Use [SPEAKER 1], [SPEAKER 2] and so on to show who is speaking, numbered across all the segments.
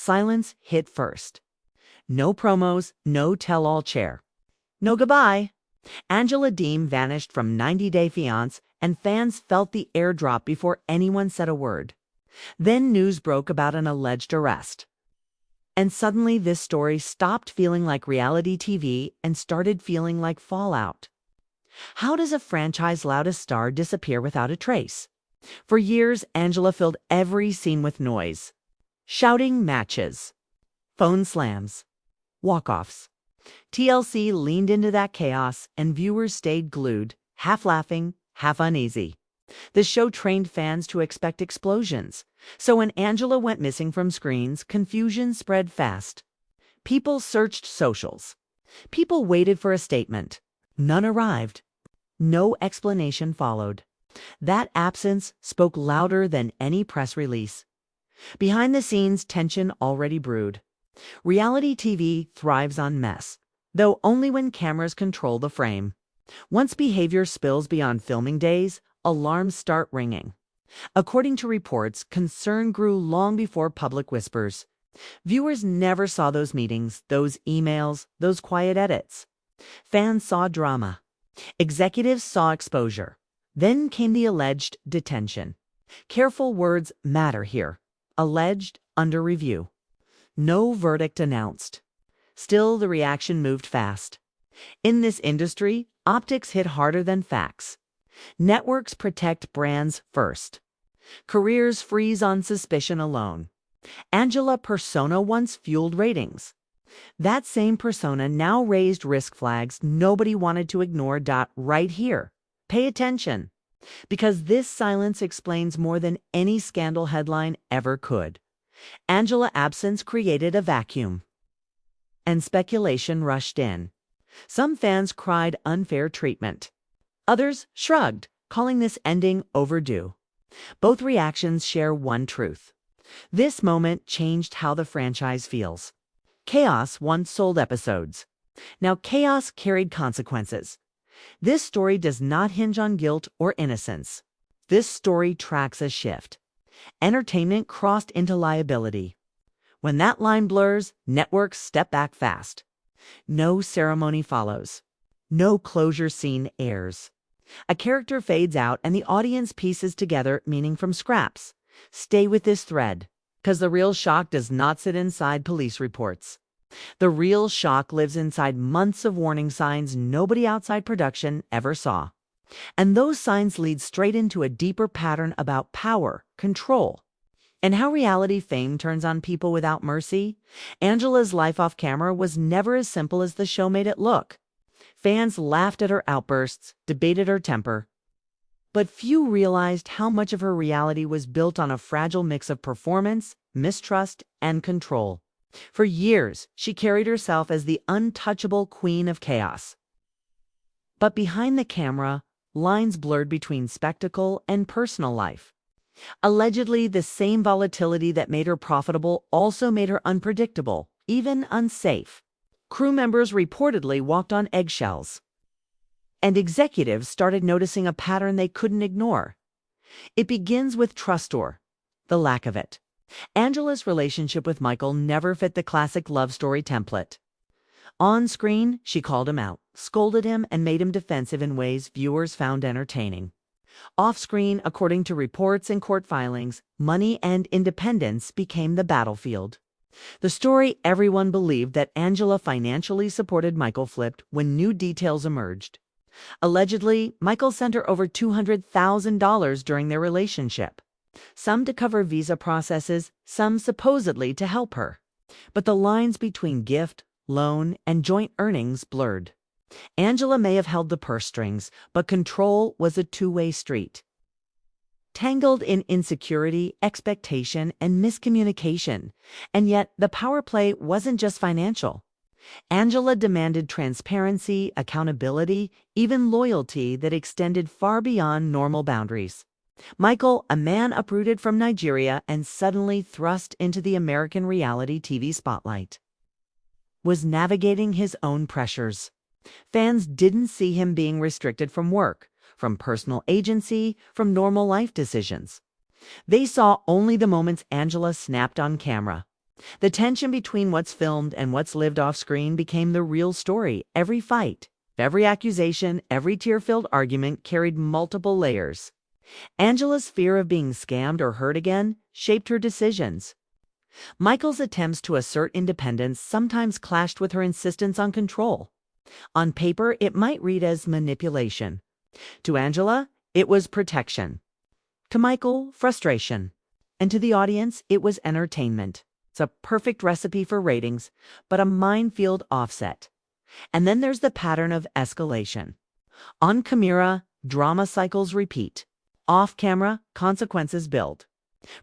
[SPEAKER 1] silence hit first. No promos, no tell-all chair. No goodbye. Angela Deem vanished from 90 Day Fiancé, and fans felt the air drop before anyone said a word. Then news broke about an alleged arrest. And suddenly this story stopped feeling like reality TV and started feeling like fallout. How does a franchise's loudest star disappear without a trace? For years, Angela filled every scene with noise. Shouting matches, phone slams, walk-offs. TLC leaned into that chaos, and viewers stayed glued, half laughing, half uneasy. The show trained fans to expect explosions. So when Angela went missing from screens, confusion spread fast. People searched socials. People waited for a statement. None arrived. No explanation followed. That absence spoke louder than any press release. Behind the scenes, tension already brewed. Reality TV thrives on mess, though only when cameras control the frame. Once behavior spills beyond filming days, alarms start ringing. According to reports, concern grew long before public whispers. Viewers never saw those meetings, those emails, those quiet edits. Fans saw drama. Executives saw exposure. Then came the alleged detention. Careful words matter here. Alleged, under review. No verdict announced. Still, the reaction moved fast. In this industry, optics hit harder than facts. Networks protect brands first. Careers freeze on suspicion alone. Angela's persona once fueled ratings. That same persona now raised risk flags nobody wanted to ignore. Right here. Pay attention. Because this silence explains more than any scandal headline ever could. Angela's absence created a vacuum. And speculation rushed in. Some fans cried unfair treatment. Others shrugged, calling this ending overdue. Both reactions share one truth. This moment changed how the franchise feels. Chaos once sold episodes. Now chaos carried consequences. This story does not hinge on guilt or innocence. This story tracks a shift. Entertainment crossed into liability. When that line blurs, networks step back fast. No ceremony follows. No closure scene airs. A character fades out and the audience pieces together meaning from scraps. Stay with this thread, because the real shock does not sit inside police reports. The real shock lives inside months of warning signs nobody outside production ever saw. And those signs lead straight into a deeper pattern about power, control, and how reality fame turns on people without mercy. Angela's life off camera was never as simple as the show made it look. Fans laughed at her outbursts, debated her temper. But few realized how much of her reality was built on a fragile mix of performance, mistrust, and control. For years, she carried herself as the untouchable queen of chaos. But behind the camera, lines blurred between spectacle and personal life. Allegedly, the same volatility that made her profitable also made her unpredictable, even unsafe. Crew members reportedly walked on eggshells. And executives started noticing a pattern they couldn't ignore. It begins with trust or the lack of it. Angela's relationship with Michael never fit the classic love story template. On screen, she called him out, scolded him, and made him defensive in ways viewers found entertaining. Off-screen, according to reports and court filings, money and independence became the battlefield. The story everyone believed that Angela financially supported Michael flipped when new details emerged. Allegedly, Michael sent her over $200,000 during their relationship. Some to cover visa processes, some supposedly to help her. But the lines between gift, loan, and joint earnings blurred. Angela may have held the purse strings, but control was a two-way street. Tangled in insecurity, expectation, and miscommunication. And yet, the power play wasn't just financial. Angela demanded transparency, accountability, even loyalty that extended far beyond normal boundaries. Michael, a man uprooted from Nigeria and suddenly thrust into the American reality TV spotlight, was navigating his own pressures. Fans didn't see him being restricted from work, from personal agency, from normal life decisions. They saw only the moments Angela snapped on camera. The tension between what's filmed and what's lived off screen became the real story. Every fight, every accusation, every tear-filled argument carried multiple layers. Angela's fear of being scammed or hurt again shaped her decisions. Michael's attempts to assert independence sometimes clashed with her insistence on control. On paper, it might read as manipulation. To Angela, it was protection. To Michael, frustration. And to the audience, it was entertainment. It's a perfect recipe for ratings, but a minefield offset. And then there's the pattern of escalation. On camera, drama cycles repeat. Off camera, consequences build.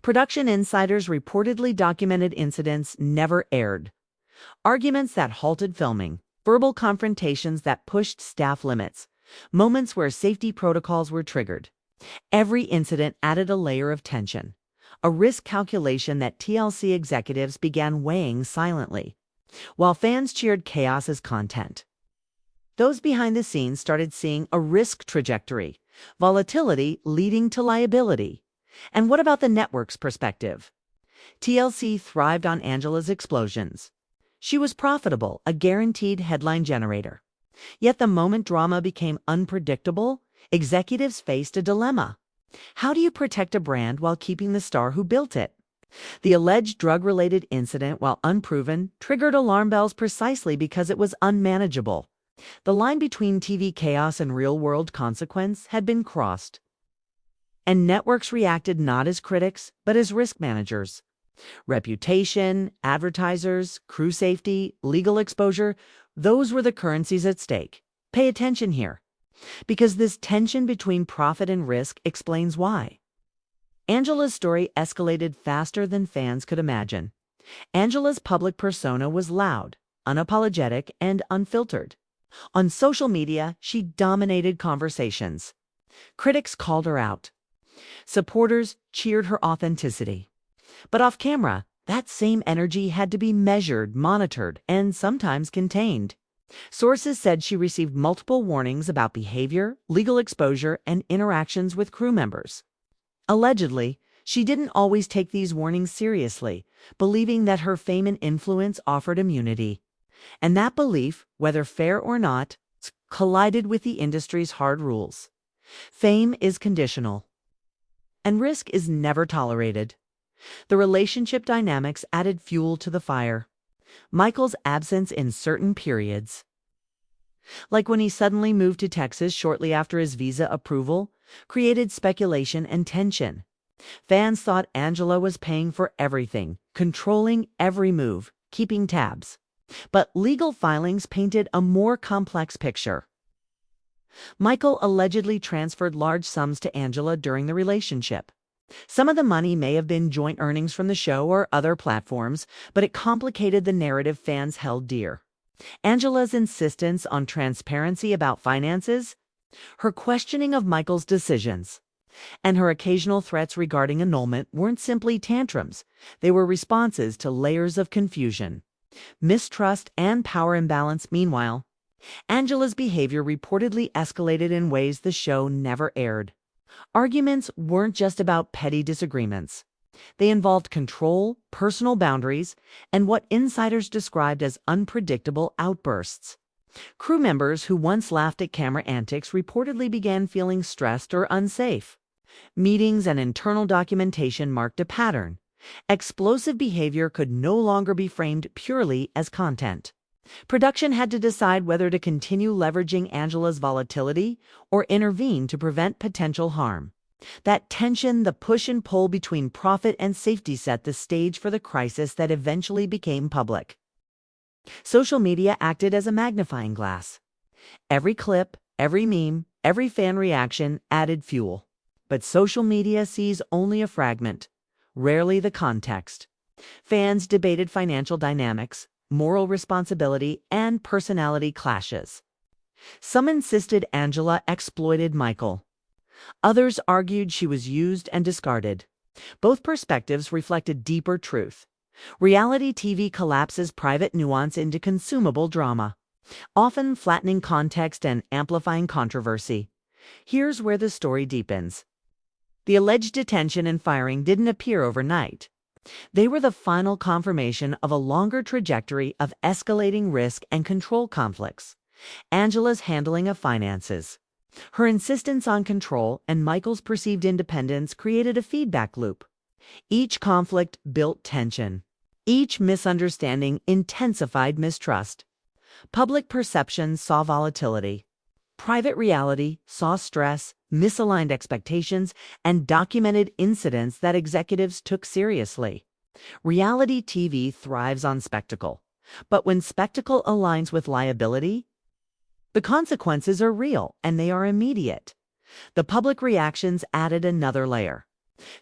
[SPEAKER 1] Production insiders reportedly documented incidents never aired. Arguments that halted filming, verbal confrontations that pushed staff limits, moments where safety protocols were triggered. Every incident added a layer of tension, a risk calculation that TLC executives began weighing silently, while fans cheered chaos as content. Those behind the scenes started seeing a risk trajectory, volatility leading to liability. And what about the network's perspective? TLC thrived on Angela's explosions. She was profitable, a guaranteed headline generator. Yet the moment drama became unpredictable, executives faced a dilemma. How do you protect a brand while keeping the star who built it? The alleged drug-related incident, while unproven, triggered alarm bells precisely because it was unmanageable. The line between TV chaos and real-world consequence had been crossed. And networks reacted not as critics, but as risk managers. Reputation, advertisers, crew safety, legal exposure, those were the currencies at stake. Pay attention here, because this tension between profit and risk explains why. Angela's story escalated faster than fans could imagine. Angela's public persona was loud, unapologetic, and unfiltered. On social media, she dominated conversations. Critics called her out. Supporters cheered her authenticity. But off camera, that same energy had to be measured, monitored, and sometimes contained. Sources said she received multiple warnings about behavior, legal exposure, and interactions with crew members. Allegedly, she didn't always take these warnings seriously, believing that her fame and influence offered immunity. And that belief, whether fair or not, collided with the industry's hard rules. Fame is conditional, and risk is never tolerated. The relationship dynamics added fuel to the fire. Michael's absence in certain periods, like when he suddenly moved to Texas shortly after his visa approval, created speculation and tension. Fans thought Angela was paying for everything, controlling every move, keeping tabs. But legal filings painted a more complex picture. Michael allegedly transferred large sums to Angela during the relationship. Some of the money may have been joint earnings from the show or other platforms, but it complicated the narrative fans held dear. Angela's insistence on transparency about finances, her questioning of Michael's decisions, and her occasional threats regarding annulment weren't simply tantrums. They were responses to layers of confusion, mistrust, and power imbalance. Meanwhile, Angela's behavior reportedly escalated in ways the show never aired. Arguments weren't just about petty disagreements. They involved control, personal boundaries, and what insiders described as unpredictable outbursts. Crew members who once laughed at camera antics reportedly began feeling stressed or unsafe. Meetings and internal documentation marked a pattern. Explosive behavior could no longer be framed purely as content. Production had to decide whether to continue leveraging Angela's volatility or intervene to prevent potential harm. That tension, the push and pull between profit and safety, set the stage for the crisis that eventually became public. Social media acted as a magnifying glass. Every clip, every meme, every fan reaction added fuel. But social media sees only a fragment, rarely the context. Fans debated financial dynamics, moral responsibility, and personality clashes. Some insisted Angela exploited Michael. Others argued she was used and discarded. Both perspectives reflected deeper truth. Reality TV collapses private nuance into consumable drama, often flattening context and amplifying controversy. Here's where the story deepens. The alleged detention and firing didn't appear overnight. They were the final confirmation of a longer trajectory of escalating risk and control conflicts. Angela's handling of finances. Her insistence on control and Michael's perceived independence created a feedback loop. Each conflict built tension. Each misunderstanding intensified mistrust. Public perception saw volatility. Private reality saw stress, misaligned expectations, and documented incidents that executives took seriously. Reality TV thrives on spectacle. But when spectacle aligns with liability, the consequences are real and they are immediate. The public reactions added another layer.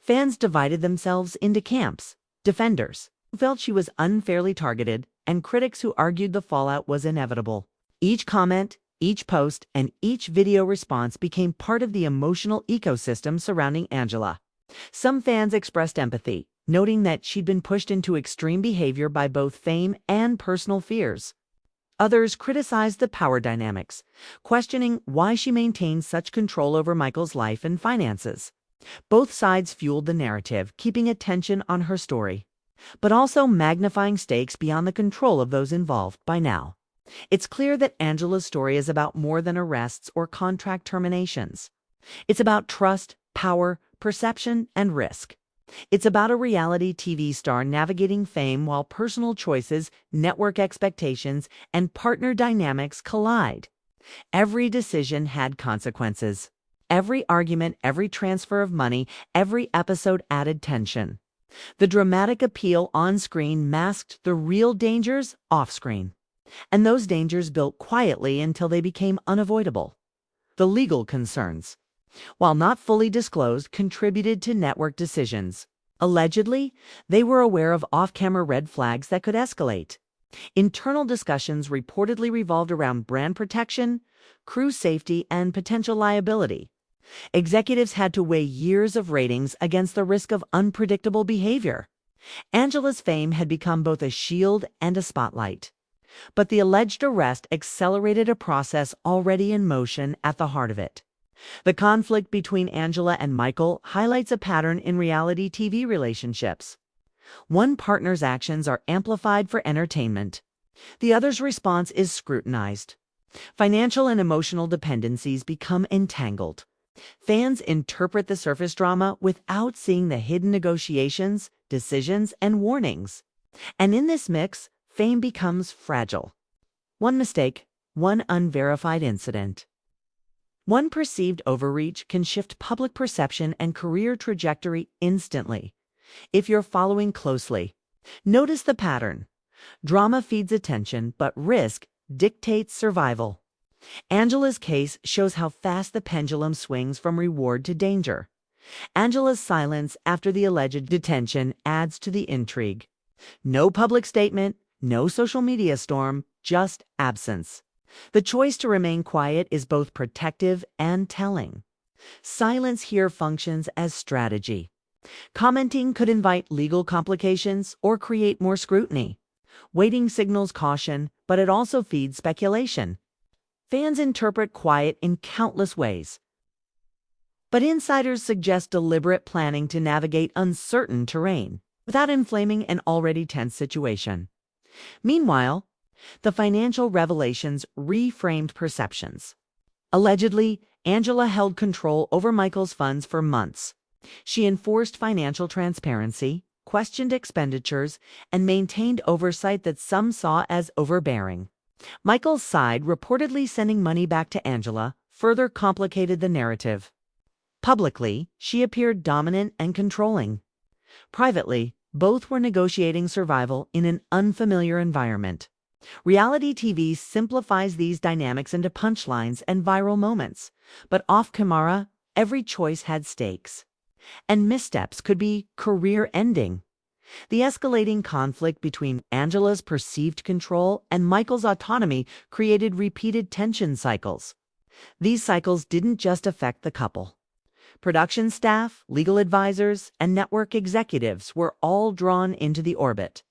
[SPEAKER 1] Fans divided themselves into camps: defenders, who felt she was unfairly targeted, and critics who argued the fallout was inevitable. Each comment, each post, and each video response became part of the emotional ecosystem surrounding Angela. Some fans expressed empathy, noting that she'd been pushed into extreme behavior by both fame and personal fears. Others criticized the power dynamics, questioning why she maintained such control over Michael's life and finances. Both sides fueled the narrative, keeping attention on her story, but also magnifying stakes beyond the control of those involved. By now, it's clear that Angela's story is about more than arrests or contract terminations. It's about trust, power, perception, and risk. It's about a reality TV star navigating fame while personal choices, network expectations, and partner dynamics collide. Every decision had consequences. Every argument, every transfer of money, every episode added tension. The dramatic appeal on screen masked the real dangers off screen. And those dangers built quietly until they became unavoidable. The legal concerns, while not fully disclosed, contributed to network decisions. Allegedly, they were aware of off-camera red flags that could escalate. Internal discussions reportedly revolved around brand protection, crew safety, and potential liability. Executives had to weigh years of ratings against the risk of unpredictable behavior. Angela's fame had become both a shield and a spotlight. But the alleged arrest accelerated a process already in motion at the heart of it. The conflict between Angela and Michael highlights a pattern in reality TV relationships. One partner's actions are amplified for entertainment. The other's response is scrutinized. Financial and emotional dependencies become entangled. Fans interpret the surface drama without seeing the hidden negotiations, decisions, and warnings. And in this mix, fame becomes fragile. One mistake, one unverified incident. One perceived overreach can shift public perception and career trajectory instantly. If you're following closely, notice the pattern. Drama feeds attention, but risk dictates survival. Angela's case shows how fast the pendulum swings from reward to danger. Angela's silence after the alleged detention adds to the intrigue. No public statement, no social media storm, just absence. The choice to remain quiet is both protective and telling. Silence here functions as strategy. Commenting could invite legal complications or create more scrutiny. Waiting signals caution, but it also feeds speculation. Fans interpret quiet in countless ways. But insiders suggest deliberate planning to navigate uncertain terrain without inflaming an already tense situation. Meanwhile, the financial revelations reframed perceptions. Allegedly, Angela held control over Michael's funds for months. She enforced financial transparency, questioned expenditures, and maintained oversight that some saw as overbearing. Michael's side, reportedly sending money back to Angela, further complicated the narrative. Publicly, she appeared dominant and controlling. Privately, both were negotiating survival in an unfamiliar environment. Reality TV simplifies these dynamics into punchlines and viral moments, but off-camera, every choice had stakes. And missteps could be career-ending. The escalating conflict between Angela's perceived control and Michael's autonomy created repeated tension cycles. These cycles didn't just affect the couple. Production staff, legal advisors, and network executives were all drawn into the orbit.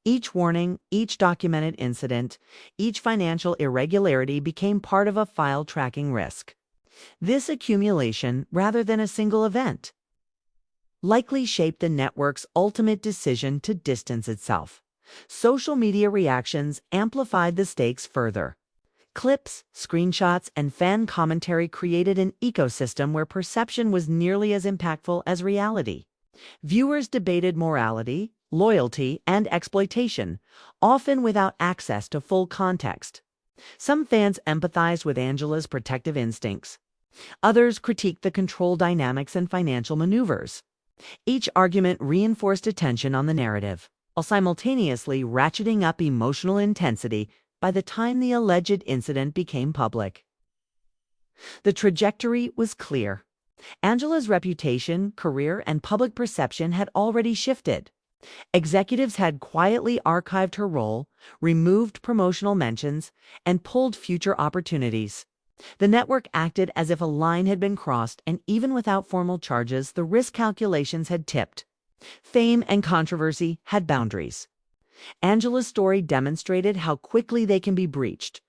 [SPEAKER 1] Each warning, each documented incident, each financial irregularity became part of a file tracking risk. This accumulation, rather than a single event, likely shaped the network's ultimate decision to distance itself. Social media reactions amplified the stakes further. Clips, screenshots, and fan commentary created an ecosystem where perception was nearly as impactful as reality. Viewers debated morality, loyalty, and exploitation, often without access to full context. Some fans empathized with Angela's protective instincts. Others critiqued the control dynamics and financial maneuvers. Each argument reinforced attention on the narrative, while simultaneously ratcheting up emotional intensity by the time the alleged incident became public. The trajectory was clear. Angela's reputation, career, and public perception had already shifted. Executives had quietly archived her role, removed promotional mentions, and pulled future opportunities. The network acted as if a line had been crossed, and even without formal charges, the risk calculations had tipped. Fame and controversy had boundaries. Angela's story demonstrated how quickly they can be breached.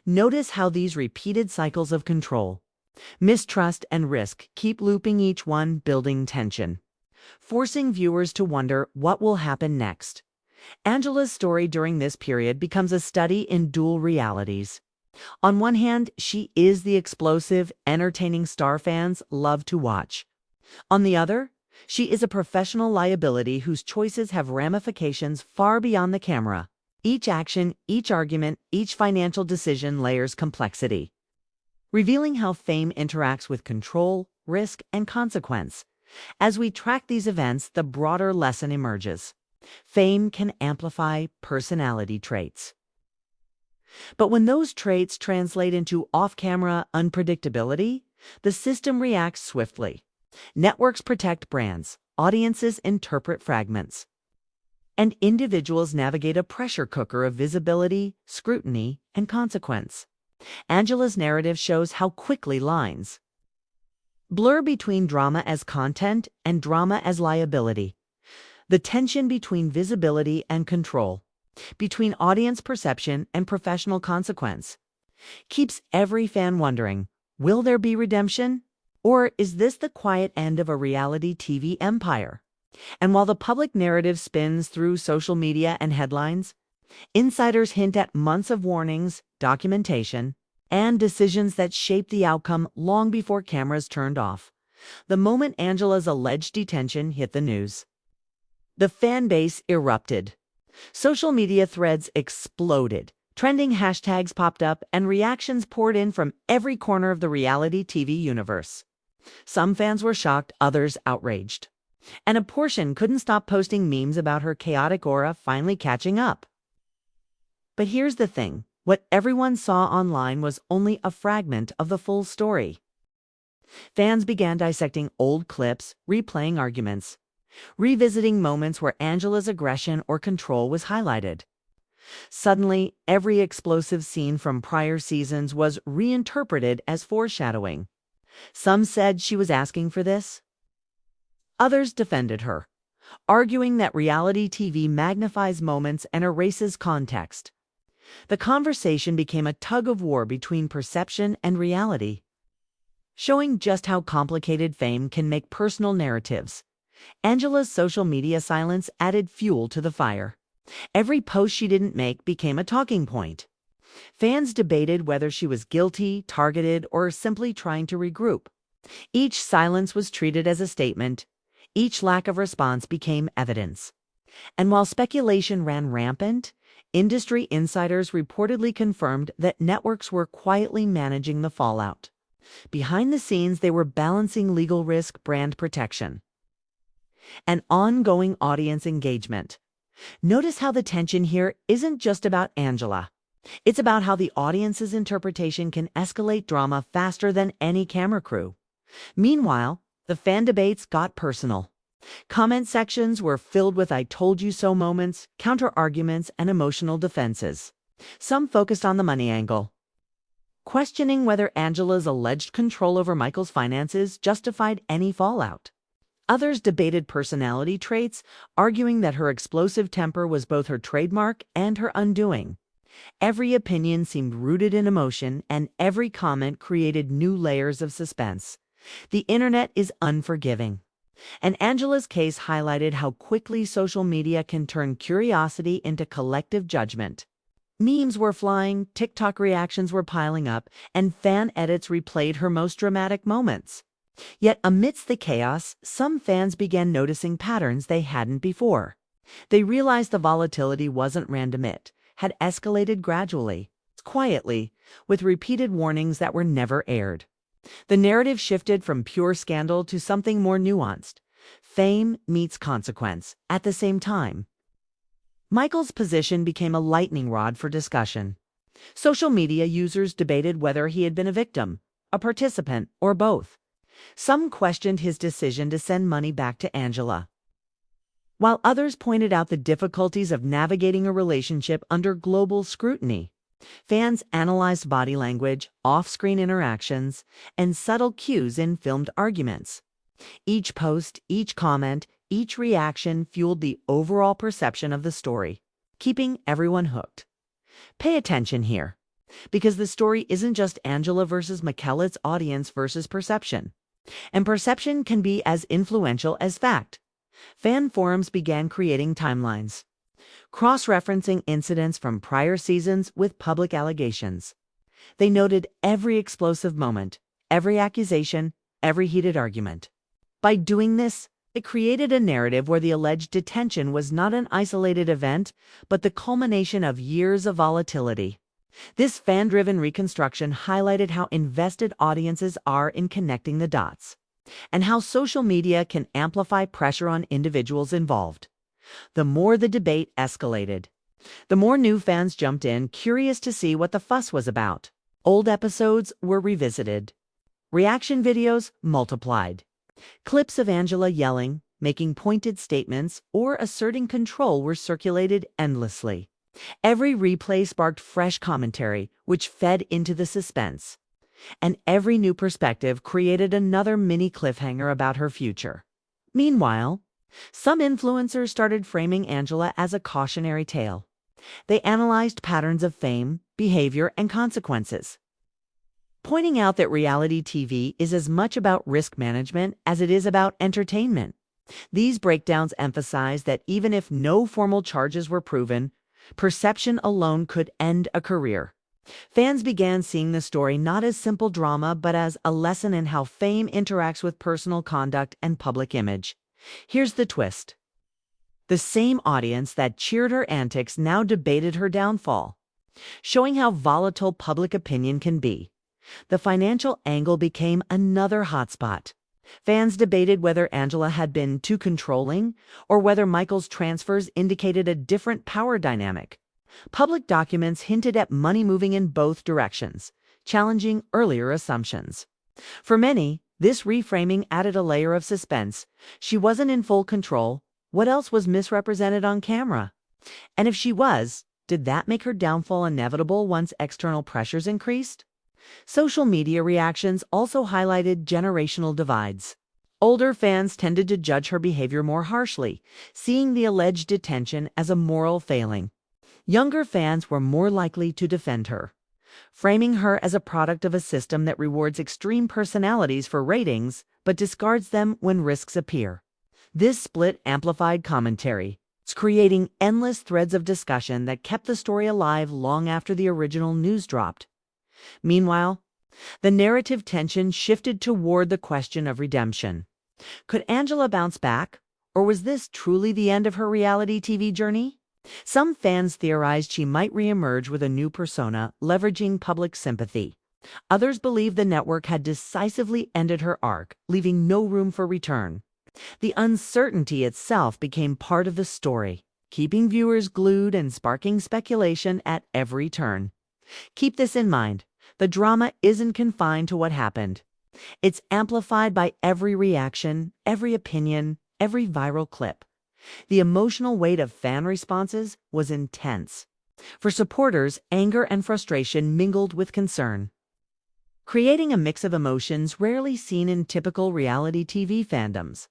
[SPEAKER 1] Notice how these repeated cycles of control, mistrust, and risk keep looping, each one building tension, forcing viewers to wonder what will happen next. Angela's story during this period becomes a study in dual realities. On one hand, she is the explosive, entertaining star fans love to watch. On the other, she is a professional liability whose choices have ramifications far beyond the camera. Each action, each argument, each financial decision layers complexity, revealing how fame interacts with control, risk, and consequence. As we track these events, the broader lesson emerges. Fame can amplify personality traits. But when those traits translate into off-camera unpredictability, the system reacts swiftly. Networks protect brands, audiences interpret fragments, and individuals navigate a pressure cooker of visibility, scrutiny, and consequence. Angela's narrative shows how quickly lines blur between drama as content and drama as liability. The tension between visibility and control, between audience perception and professional consequence, keeps every fan wondering, will there be redemption? Or is this the quiet end of a reality TV empire? And while the public narrative spins through social media and headlines, insiders hint at months of warnings, documentation, and decisions that shape the outcome long before cameras turned off. The moment Angela's alleged detention hit the news, the fan base erupted. Social media threads exploded. Trending hashtags popped up, and reactions poured in from every corner of the reality TV universe. Some fans were shocked, others outraged. And a portion couldn't stop posting memes about her chaotic aura finally catching up. But here's the thing. What everyone saw online was only a fragment of the full story. Fans began dissecting old clips, replaying arguments, revisiting moments where Angela's aggression or control was highlighted. Suddenly, every explosive scene from prior seasons was reinterpreted as foreshadowing. Some said she was asking for this. Others defended her, arguing that reality TV magnifies moments and erases context. The conversation became a tug-of-war between perception and reality, showing just how complicated fame can make personal narratives. Angela's social media silence added fuel to the fire. Every post she didn't make became a talking point. Fans debated whether she was guilty, targeted, or simply trying to regroup. Each silence was treated as a statement. Each lack of response became evidence. And while speculation ran rampant, industry insiders reportedly confirmed that networks were quietly managing the fallout. Behind the scenes, they were balancing legal risk, brand protection, and ongoing audience engagement. Notice how the tension here isn't just about Angela. It's about how the audience's interpretation can escalate drama faster than any camera crew. Meanwhile, the fan debates got personal. Comment sections were filled with "I told you so" moments, counter-arguments, and emotional defenses. Some focused on the money angle, questioning whether Angela's alleged control over Michael's finances justified any fallout. Others debated personality traits, arguing that her explosive temper was both her trademark and her undoing. Every opinion seemed rooted in emotion, and every comment created new layers of suspense. The internet is unforgiving. And Angela's case highlighted how quickly social media can turn curiosity into collective judgment. Memes were flying, TikTok reactions were piling up, and fan edits replayed her most dramatic moments. Yet amidst the chaos, some fans began noticing patterns they hadn't before. They realized the volatility wasn't random, it had escalated gradually, quietly, with repeated warnings that were never aired. The narrative shifted from pure scandal to something more nuanced. Fame meets consequence at the same time. Michael's position became a lightning rod for discussion. Social media users debated whether he had been a victim, a participant, or both. Some questioned his decision to send money back to Angela, while others pointed out the difficulties of navigating a relationship under global scrutiny. Fans analyzed body language, off-screen interactions, and subtle cues in filmed arguments. Each post, each comment, each reaction fueled the overall perception of the story, keeping everyone hooked. Pay attention here, because the story isn't just Angela versus Mikel, it's audience versus perception. And perception can be as influential as fact. Fan forums began creating timelines, cross-referencing incidents from prior seasons with public allegations. They noted every explosive moment, every accusation, every heated argument. By doing this, it created a narrative where the alleged detention was not an isolated event, but the culmination of years of volatility. This fan-driven reconstruction highlighted how invested audiences are in connecting the dots, and how social media can amplify pressure on individuals involved. The more the debate escalated, the more new fans jumped in, curious to see what the fuss was about. Old episodes were revisited. Reaction videos multiplied. Clips of Angela yelling, making pointed statements, or asserting control were circulated endlessly. Every replay sparked fresh commentary, which fed into the suspense. And every new perspective created another mini cliffhanger about her future. Meanwhile, some influencers started framing Angela as a cautionary tale. They analyzed patterns of fame, behavior, and consequences, pointing out that reality TV is as much about risk management as it is about entertainment. These breakdowns emphasize that even if no formal charges were proven, perception alone could end a career. Fans began seeing the story not as simple drama, but as a lesson in how fame interacts with personal conduct and public image. Here's the twist. The same audience that cheered her antics now debated her downfall, showing how volatile public opinion can be. The financial angle became another hotspot. Fans debated whether Angela had been too controlling or whether Michael's transfers indicated a different power dynamic. Public documents hinted at money moving in both directions, challenging earlier assumptions. For many, this reframing added a layer of suspense. She wasn't in full control. What else was misrepresented on camera? And if she was, did that make her downfall inevitable once external pressures increased? Social media reactions also highlighted generational divides. Older fans tended to judge her behavior more harshly, seeing the alleged detention as a moral failing. Younger fans were more likely to defend her, framing her as a product of a system that rewards extreme personalities for ratings but discards them when risks appear. This split amplified commentary, creating endless threads of discussion that kept the story alive long after the original news dropped. Meanwhile, the narrative tension shifted toward the question of redemption. Could Angela bounce back, or was this truly the end of her reality TV journey? Some fans theorized she might reemerge with a new persona, leveraging public sympathy. Others believed the network had decisively ended her arc, leaving no room for return. The uncertainty itself became part of the story, keeping viewers glued and sparking speculation at every turn. Keep this in mind. The drama isn't confined to what happened. It's amplified by every reaction, every opinion, every viral clip. The emotional weight of fan responses was intense. For supporters, anger and frustration mingled with concern, creating a mix of emotions rarely seen in typical reality TV fandoms.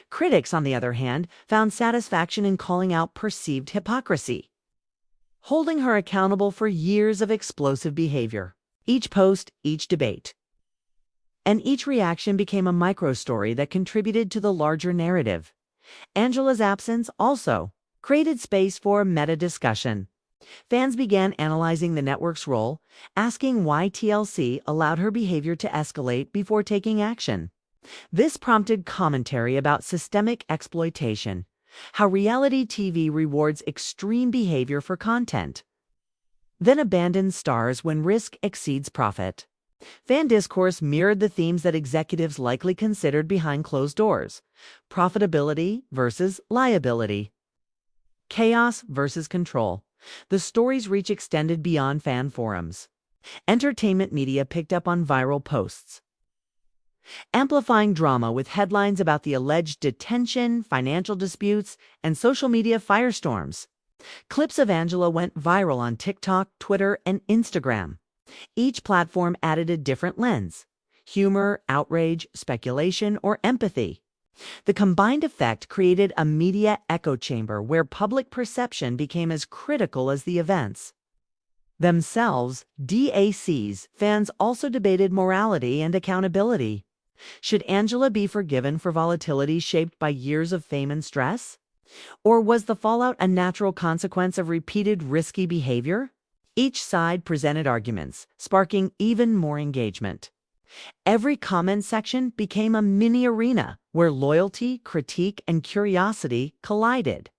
[SPEAKER 1] Critics, on the other hand, found satisfaction in calling out perceived hypocrisy, holding her accountable for years of explosive behavior. Each post, each debate, And each reaction became a micro-story that contributed to the larger narrative. Angela's absence also created space for meta-discussion. Fans began analyzing the network's role, asking why TLC allowed her behavior to escalate before taking action. This prompted commentary about systemic exploitation, how reality TV rewards extreme behavior for content, then abandons stars when risk exceeds profit. Fan discourse mirrored the themes that executives likely considered behind closed doors: profitability versus liability, chaos versus control. The story's reach extended beyond fan forums. Entertainment media picked up on viral posts, amplifying drama with headlines about the alleged detention, financial disputes, and social media firestorms. Clips of Angela went viral on TikTok, Twitter, and Instagram. Each platform added a different lens: humor, outrage, speculation, or empathy. The combined effect created a media echo chamber where public perception became as critical as the events themselves. DACs, fans also debated morality and accountability. Should Angela be forgiven for volatility shaped by years of fame and stress? Or was the fallout a natural consequence of repeated risky behavior? Each side presented arguments, sparking even more engagement. Every comment section became a mini arena where loyalty, critique, and curiosity collided.